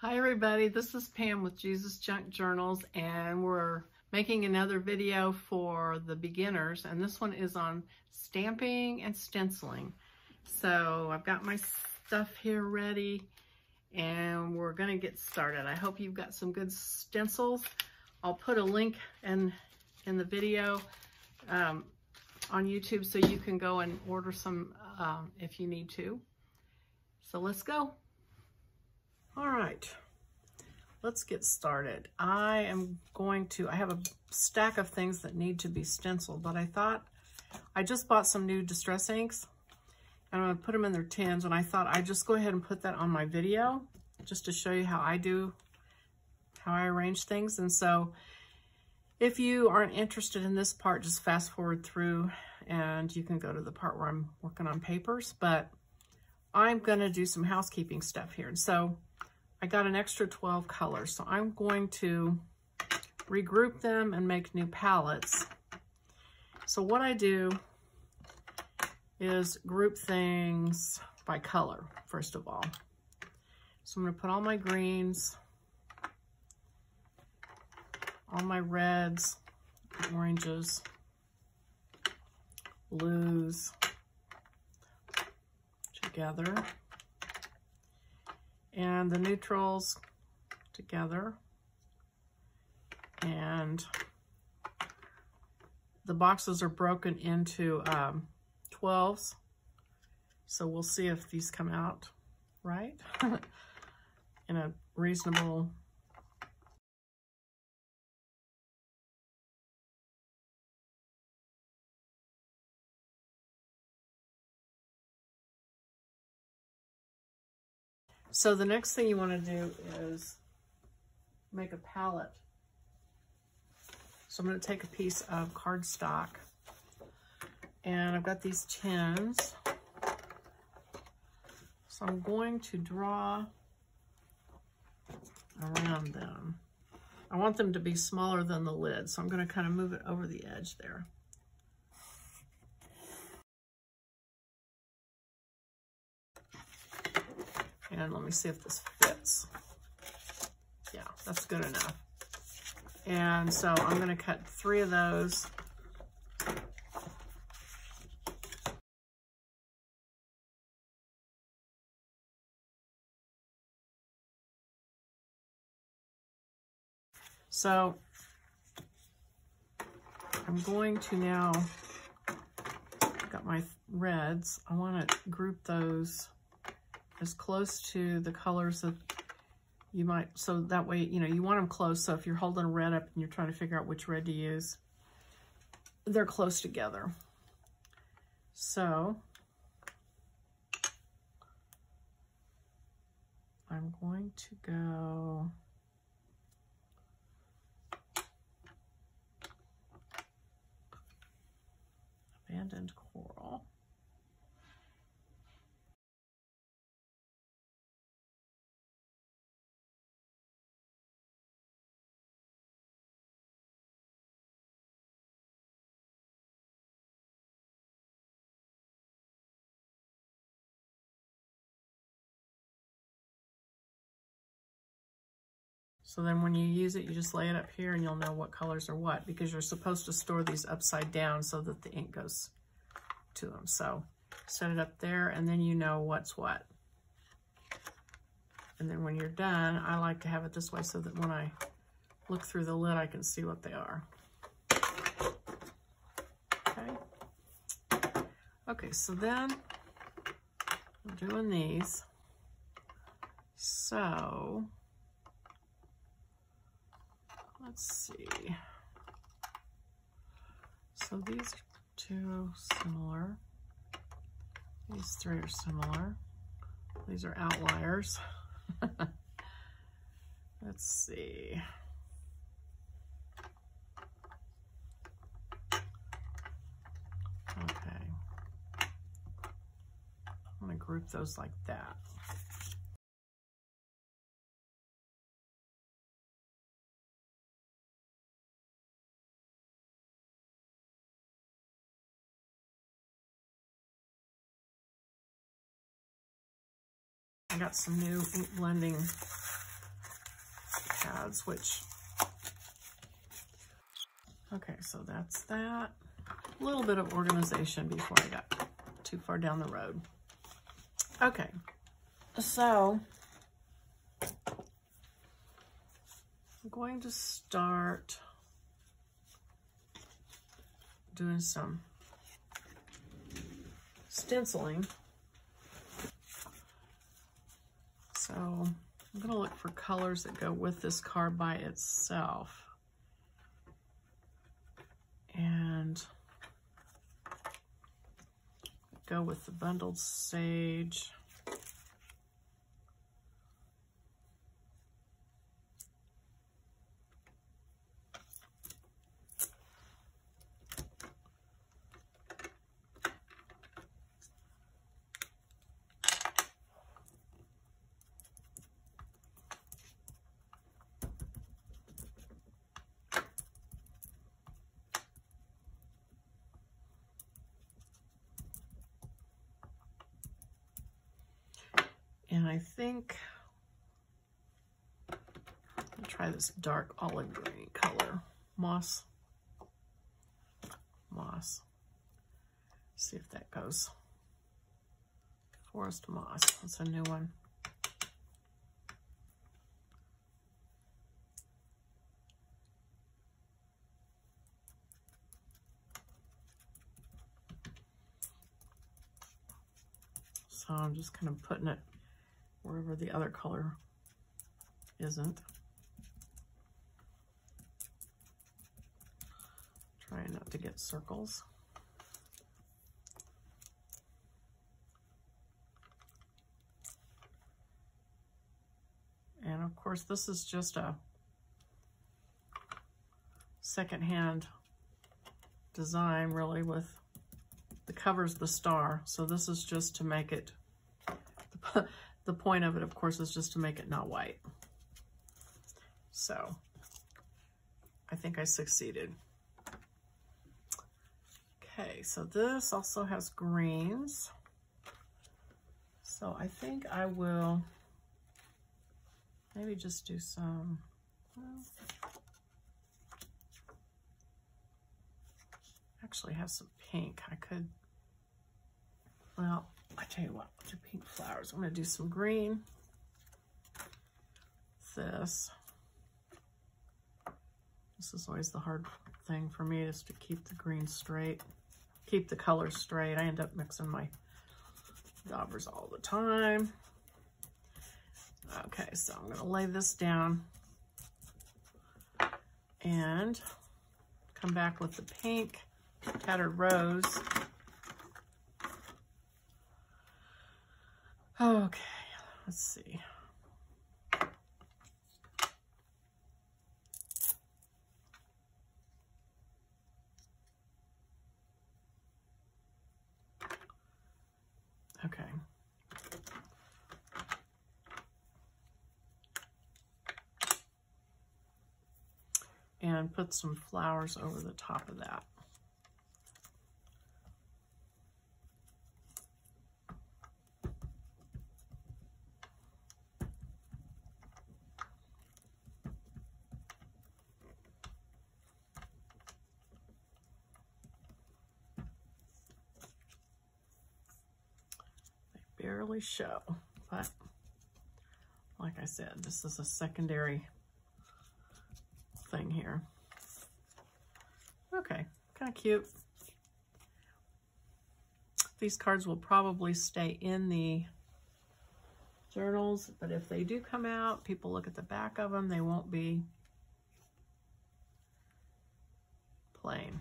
Hi everybody, this is Pam with Jesus Junk Journals, and we're making another video for the beginners, and this one is on stamping and stenciling. So I've got my stuff here ready and we're gonna get started. I hope you've got some good stencils. I'll put a link in the video on YouTube so you can go and order some if you need to. So let's go. All right, let's get started. I have a stack of things that need to be stenciled, but I thought I just bought some new Distress inks and I'm gonna put them in their tins, and I thought I'd just go ahead and put that on my video just to show you how I arrange things. And so if you aren't interested in this part, just fast forward through and you can go to the part where I'm working on papers, but I'm gonna do some housekeeping stuff here. And so I got an extra 12 colors, so I'm going to regroup them and make new palettes. So what I do is group things by color, first of all. So I'm gonna put all my greens, all my reds, oranges, blues together, and the neutrals together, and the boxes are broken into 12s, so we'll see if these come out right in a reasonable So the next thing you want to do is make a palette. So I'm going to take a piece of cardstock, and I've got these tins. So I'm going to draw around them. I want them to be smaller than the lid, so I'm going to kind of move it over the edge there. And let me see if this fits. Yeah, that's good enough. And so I'm going to cut 3 of those. So I'm going to now, I've got my reds. I want to group those as close to the colors that you might, so that way, you want them close. So if you're holding a red up and you're trying to figure out which red to use, they're close together. So I'm going to go Abandoned Coral. So then when you use it, you just lay it up here and you'll know what colors are what, because you're supposed to store these upside down so that the ink goes to them. So set it up there and then you know what's what. And then when you're done, I like to have it this way so that when I look through the lid, I can see what they are. Okay, so then I'm doing these. So let's see. So these 2 similar. These 3 are similar. These are outliers. Let's see. Okay. I'm going to group those like that. I got some new ink blending pads, which, okay, so that's that. A little bit of organization before I got too far down the road. Okay, so I'm going to start doing some stenciling. So I'm going to look for colors that go with this card by itself. And go with the bundled sage. And I think I'll try this dark olive green color, moss. See if that goes. Forest moss, that's a new one. So I'm just kind of putting it wherever the other color isn't. Trying not to get circles. And of course, this is just a secondhand design, really, with the cover's the star. So this is just to make it, the point of it, of course, is just to make it not white. So I think I succeeded. Okay, so this also has greens. So I think I will maybe just do some, well, actually have some pink. I could, well, I tell you what, I'll do pink flowers. I'm gonna do some green. This is always the hard thing for me, is to keep the green straight, keep the colors straight. I end up mixing my daubers all the time. Okay, so I'm gonna lay this down and come back with the pink Tattered Rose. Okay, let's see. Okay. And put some flowers over the top of that. They barely show, but like I said, this is a secondary thing here. Okay, kind of cute. These cards will probably stay in the journals, but if they do come out, people look at the back of them, they won't be plain.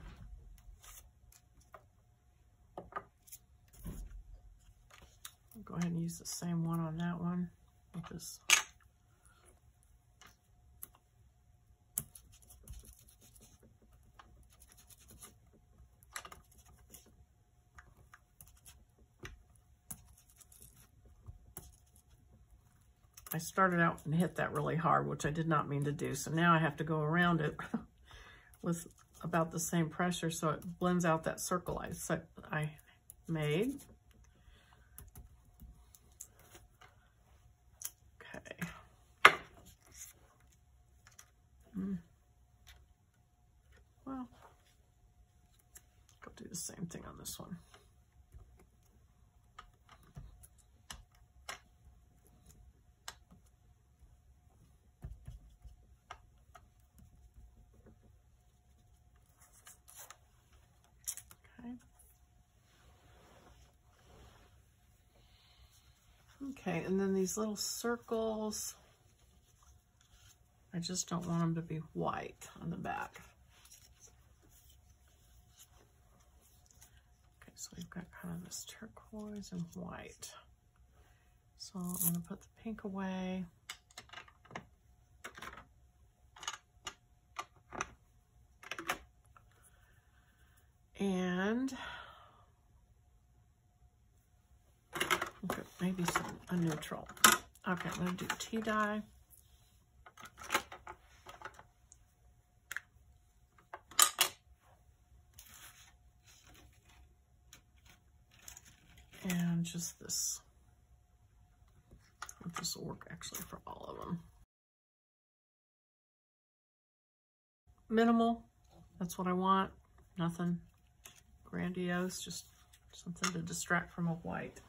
I'll go ahead and use the same one on that one with this. I started out and hit that really hard, which I did not mean to do. So now I have to go around it with about the same pressure so it blends out that circle I made. Okay. same thing on this one. Okay, and then these little circles, I just don't want them to be white on the back. Okay, so we've got kind of this turquoise and white. So I'm going to put the pink away. And okay, maybe a neutral. Okay, I'm going to do tea dye. And just this. This will work actually for all of them. Minimal, that's what I want. Nothing grandiose, just something to distract from a white.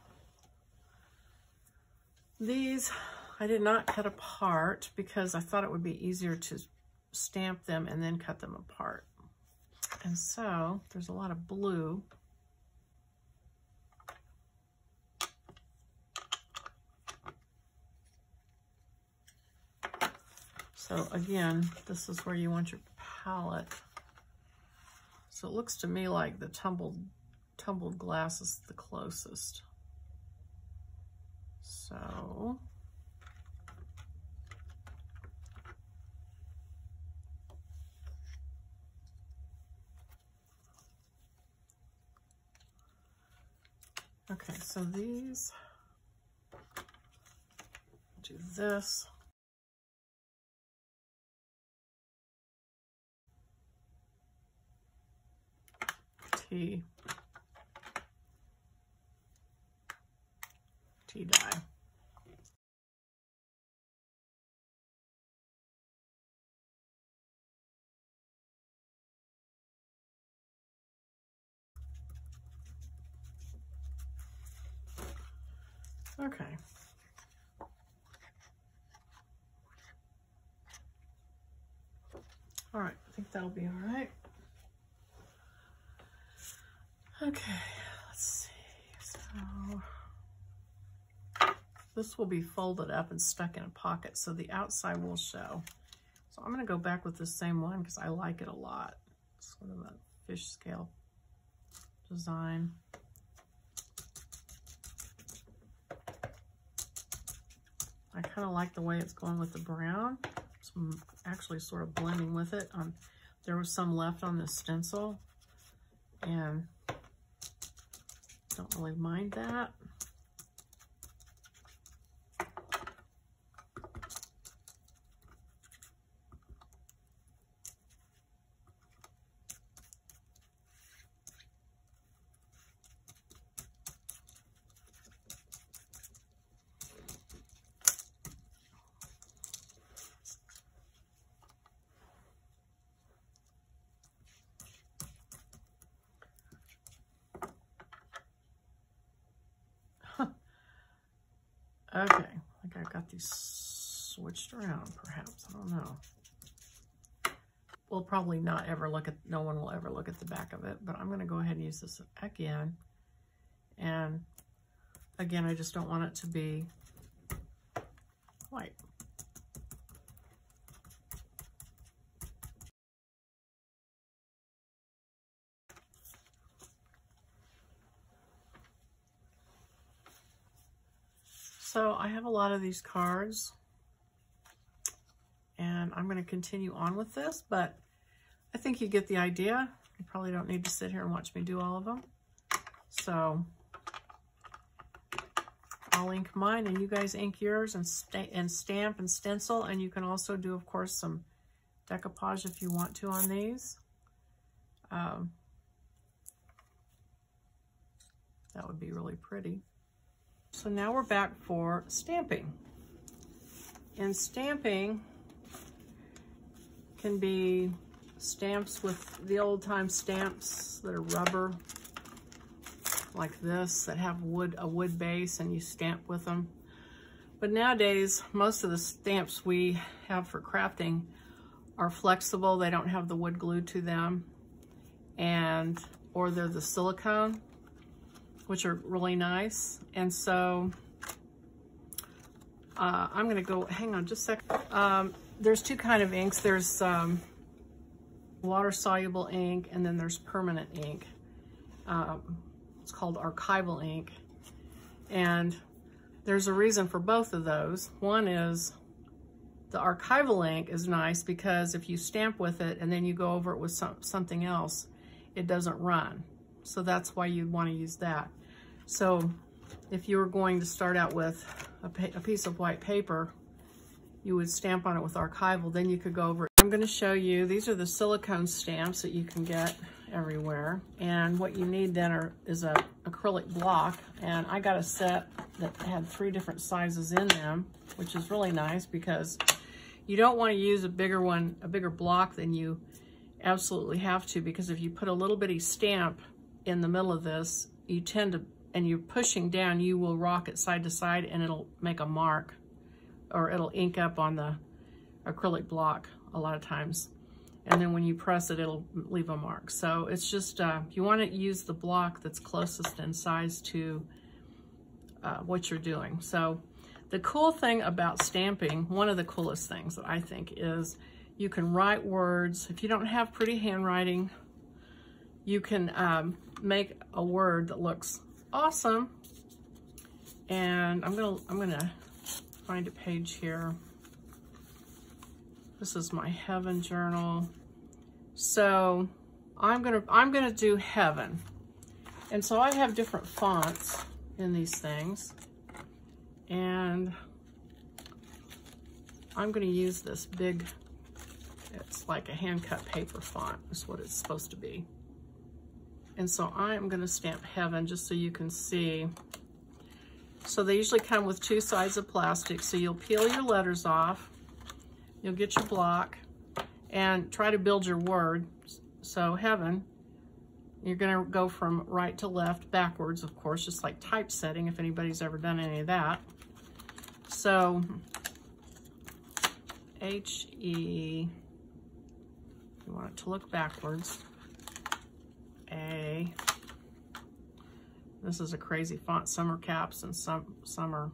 These I did not cut apart because I thought it would be easier to stamp them and then cut them apart. And so there's a lot of blue. So again, this is where you want your palette. So it looks to me like the tumbled glass is the closest. So okay, so these, do this. Tea dye. Okay. All right, I think that'll be all right. Okay, let's see. So this will be folded up and stuck in a pocket, so the outside will show. So I'm going to go back with the same one because I like it a lot. Sort of a fish scale design. I kind of like the way it's going with the brown. So I'm actually sort of blending with it. There was some left on this stencil, and don't really mind that. Okay, I think I got these switched around, perhaps. I don't know. We'll probably not ever look at, no one will ever look at the back of it, but I'm going to go ahead and use this again. And again, I just don't want it to be white. So I have a lot of these cards, and I'm going to continue on with this, but I think you get the idea. You probably don't need to sit here and watch me do all of them. So I'll ink mine, and you guys ink yours and stamp and stencil, and you can also do, of course, some decoupage if you want to on these. That would be really pretty. So now we're back for stamping. And stamping can be stamps with the old-time stamps that are rubber. like this that have a wood base and you stamp with them. But nowadays, most of the stamps we have for crafting are flexible. They don't have the wood glued to them, or they're the silicone, which are really nice. And so I'm gonna go, hang on just a second. There's two kind of inks. There's water-soluble ink, and then there's permanent ink. It's called archival ink. And there's a reason for both of those. One is the archival ink is nice because if you stamp with it and then you go over it with something else, it doesn't run. So that's why you'd want to use that. So if you were going to start out with a piece of white paper, you would stamp on it with archival, then you could go over it. I'm going to show you, these are the silicone stamps that you can get everywhere. And what you need then is an acrylic block. And I got a set that had 3 different sizes in them, which is really nice because you don't want to use a bigger block than you absolutely have to, because if you put a little bitty stamp in the middle of this, you tend to, and you're pushing down, you will rock it side to side and it'll make a mark, or it'll ink up on the acrylic block a lot of times. And then when you press it, it'll leave a mark. So it's just, you want to use the block that's closest in size to what you're doing. So the cool thing about stamping, one of the coolest things that I think is you can write words. If you don't have pretty handwriting, you can make a word that looks awesome. And I'm gonna find a page here. This is my Heaven journal. So I'm gonna do Heaven. And so I have different fonts in these things. And I'm gonna use this big, it's like a hand cut paper font, is what it's supposed to be. And so I'm gonna stamp Heaven just so you can see. So they usually come with 2 sides of plastic. So you'll peel your letters off, you'll get your block, and try to build your word. So Heaven, you're gonna go from right to left, backwards, of course, just like typesetting, if anybody's ever done any of that. So H-E, you want it to look backwards. A, this is a crazy font. Some are caps and some are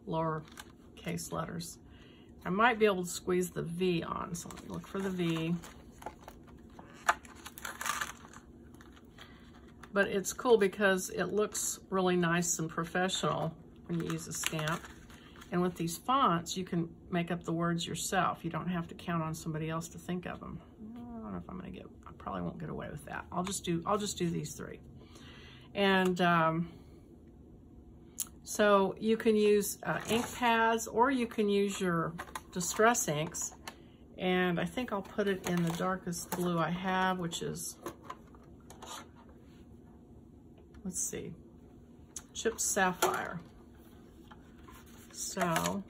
lower case letters. I might be able to squeeze the V on, so let me look for the V. But it's cool because it looks really nice and professional when you use a stamp. And with these fonts, you can make up the words yourself. You don't have to count on somebody else to think of them. I don't know if I'm gonna I probably won't get away with that. I'll just do these 3. And so you can use ink pads, or you can use your distress inks. And I think I'll put it in the darkest blue I have, which is, let's see, Chipped Sapphire. So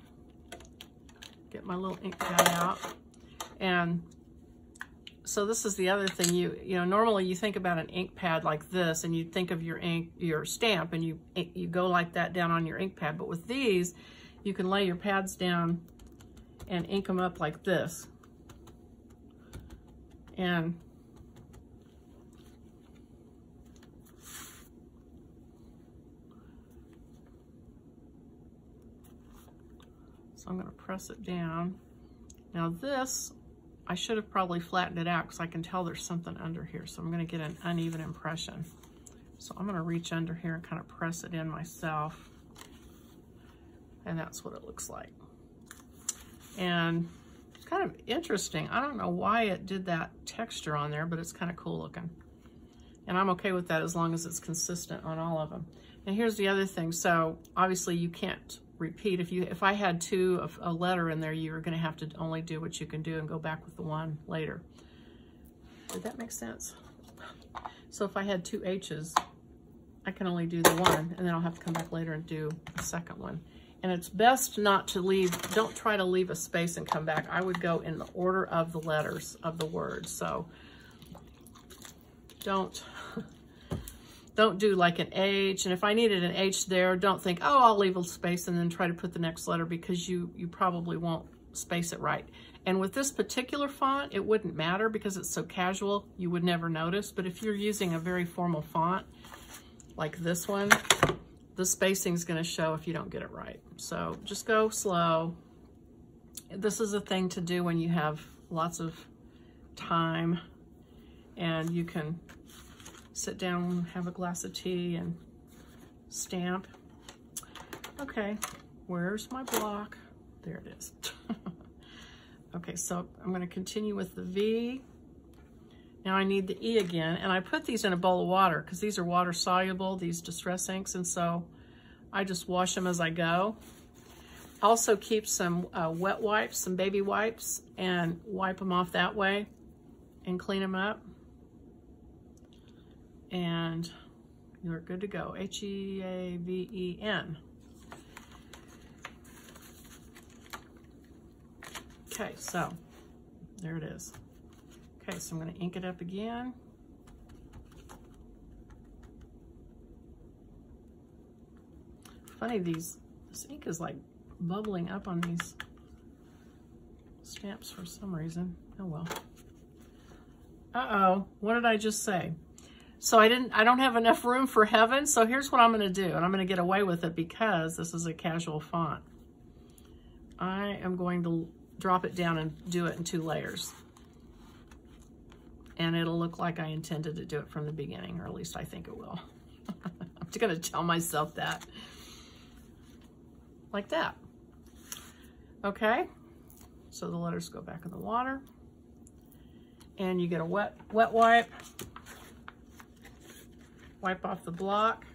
get my little ink pad out. And so this is the other thing, you know, normally you think about an ink pad like this, and you think of your stamp, and you go like that down on your ink pad. But with these, you can lay your pads down and ink them up like this. And so I'm going to press it down. Now this, I should have probably flattened it out because I can tell there's something under here. So I'm going to get an uneven impression. So I'm going to reach under here and kind of press it in myself. And that's what it looks like. And it's kind of interesting. I don't know why it did that texture on there, but it's kind of cool looking. And I'm okay with that as long as it's consistent on all of them. And here's the other thing. So obviously you can't repeat. If I had 2 of a letter in there, you're going to have to only do what you can do and go back with the one later. Did that make sense? So if I had 2 H's, I can only do the one, and then I'll have to come back later and do the second one. And it's best not to leave, don't try to leave a space and come back. I would go in the order of the letters of the word. So don't don't do like an H. And if I needed an H there, don't think, oh, I'll leave a space and then try to put the next letter, because you probably won't space it right. And with this particular font, it wouldn't matter because it's so casual, you would never notice. But if you're using a very formal font like this one, the spacing is going to show if you don't get it right. So just go slow. This is a thing to do when you have lots of time and you can sit down, have a glass of tea and stamp. Okay, where's my block? There it is. Okay, so I'm going to continue with the V. Now I need the E again, and I put these in a bowl of water because these are water soluble, these distress inks, and so I just wash them as I go. Also keep some wet wipes, some baby wipes, and wipe them off that way and clean them up. And you're good to go. H-E-A-V-E-N. Okay, so there it is. Okay, so I'm going to ink it up again. Funny, this ink is like bubbling up on these stamps for some reason. Oh well. Uh-oh, what did I just say? So I don't have enough room for heaven, so here's what I'm going to do, and I'm going to get away with it because this is a casual font. I am going to drop it down and do it in 2 layers. And it'll look like I intended to do it from the beginning, or at least I think it will. I'm just going to tell myself that. Like that. Okay, so the letters go back in the water. And you get a wet wipe. Wipe off the block.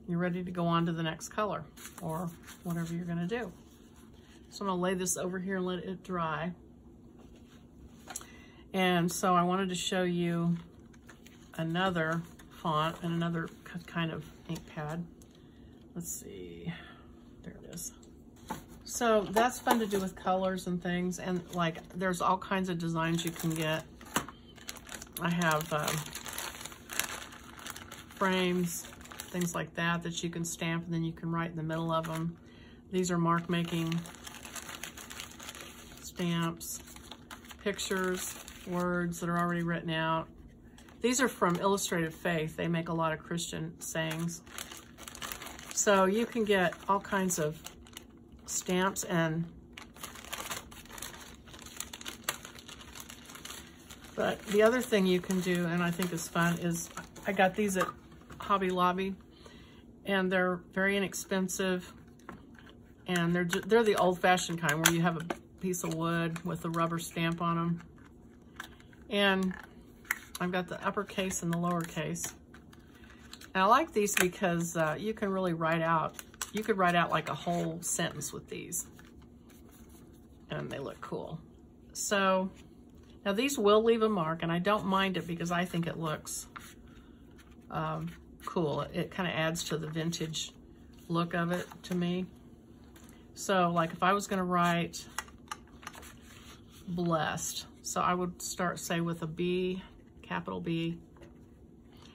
You're ready to go on to the next color or whatever you're going to do. So I'm going to lay this over here and let it dry. And so I wanted to show you another font and another kind of ink pad. Let's see. There it is. So that's fun to do with colors and things. And like there's all kinds of designs you can get. I have frames, things like that you can stamp and then you can write in the middle of them. These are mark making stamps, pictures, words that are already written out. These are from Illustrated Faith. They make a lot of Christian sayings. So you can get all kinds of stamps. But the other thing you can do, and I think is fun, is I got these at Hobby Lobby, and they're very inexpensive, and they're the old-fashioned kind where you have a piece of wood with a rubber stamp on them. And I've got the uppercase and the lowercase. And I like these because you can really write out, you could write out like a whole sentence with these, and they look cool. So now these will leave a mark, and I don't mind it because I think it looks cool. It kind of adds to the vintage look of it to me. So like if I was going to write blessed, so I would start, say, with a B, capital B.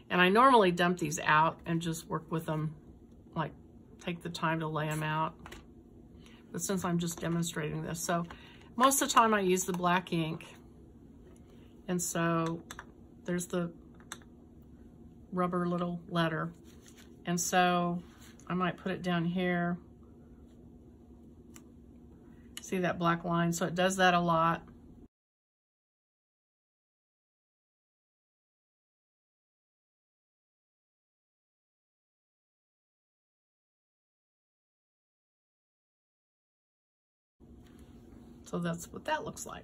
And I normally dump these out and just work with them, like take the time to lay them out. But since I'm just demonstrating this, so most of the time I use the black ink. And so there's the rubber little letter. And so I might put it down here. See that black line? So it does that a lot. So that's what that looks like.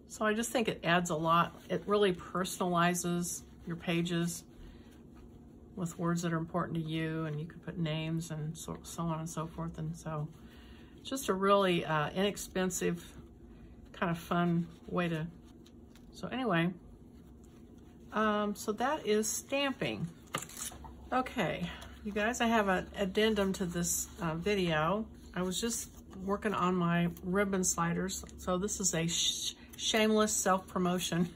So I just think it adds a lot. It really personalizes your pages with words that are important to you, and you can put names and so on and so forth. And so just a really inexpensive, kind of fun way to, so anyway, so that is stamping. Okay, you guys, I have an addendum to this video. I was just working on my ribbon sliders. So this is a shameless self-promotion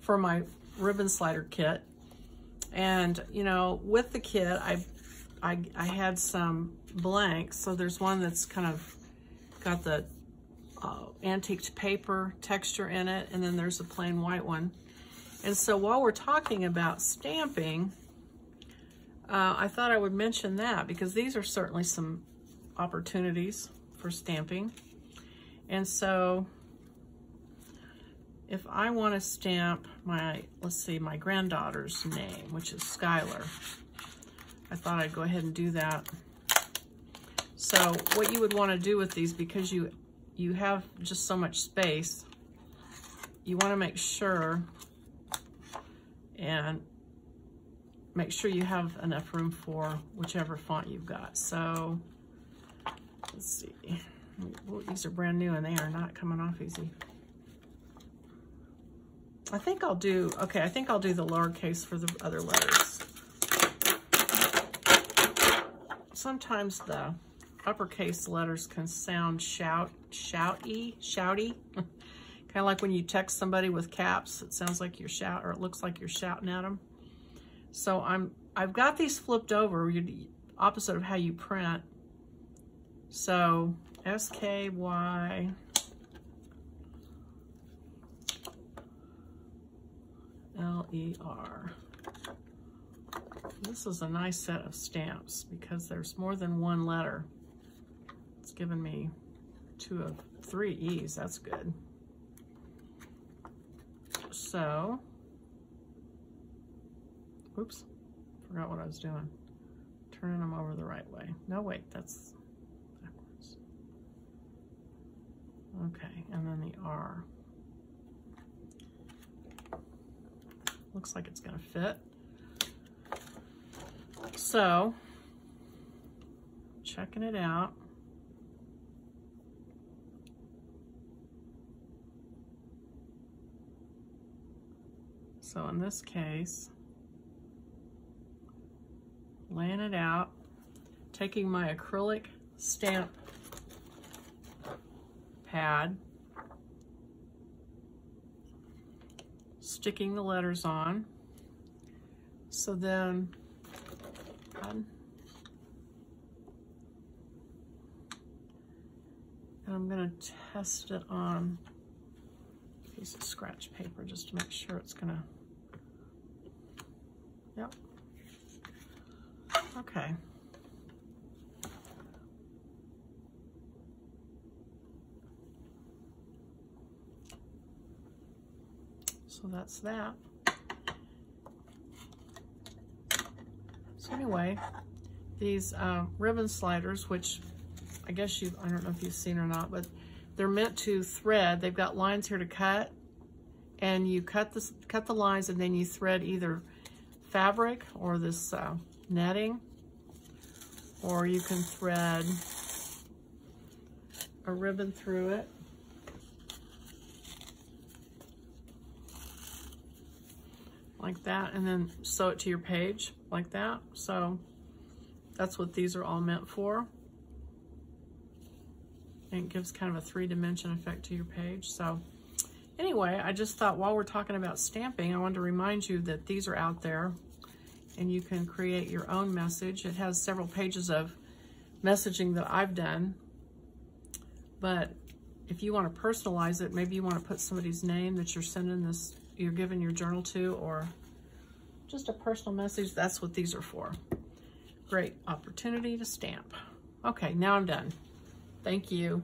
for my ribbon slider kit. And, you know, with the kit, I had some blanks. So there's one that's kind of got the antiqued paper texture in it, and then there's a plain white one. And so while we're talking about stamping, I thought I would mention that because these are certainly some opportunities for stamping. And so if I want to stamp my, let's see, my granddaughter's name, which is Skylar, I thought I'd go ahead and do that. So what you would want to do with these, because you have just so much space, you want to make sure you have enough room for whichever font you've got. So let's see. Well, these are brand new and they are not coming off easy. I think I'll do the lowercase for the other letters. Sometimes the uppercase letters can sound shouty. Kind of like when you text somebody with caps, it sounds like you're or it looks like you're shouting at them. So I've got these flipped over, opposite of how you print. So SKY LER. This is a nice set of stamps because there's more than one letter. It's given me 2 of 3 E's. That's good. So, oops, forgot what I was doing. Turning them over the right way. No, wait, that's backwards. Okay, and then the R. Looks like it's gonna fit. So, checking it out. So in this case, laying it out, taking my acrylic stamp pad, sticking the letters on. So then, and I'm going to test it on a piece of scratch paper just to make sure it's going to, yep, okay. So that's that. So anyway, these ribbon sliders, which I guess I don't know if you've seen or not, but they're meant to thread. They've got lines here to cut, and you cut the lines, and then you thread either fabric or this netting, or you can thread a ribbon through it. Like that, and then sew it to your page like that. So that's what these are all meant for. And it gives kind of a 3-dimension effect to your page. So anyway, I just thought while we're talking about stamping, I wanted to remind you that these are out there and you can create your own message. It has several pages of messaging that I've done, but if you want to personalize it, maybe you want to put somebody's name that you're giving your journal to, or just a personal message. That's what these are for. Great opportunity to stamp. Okay, now I'm done. Thank you.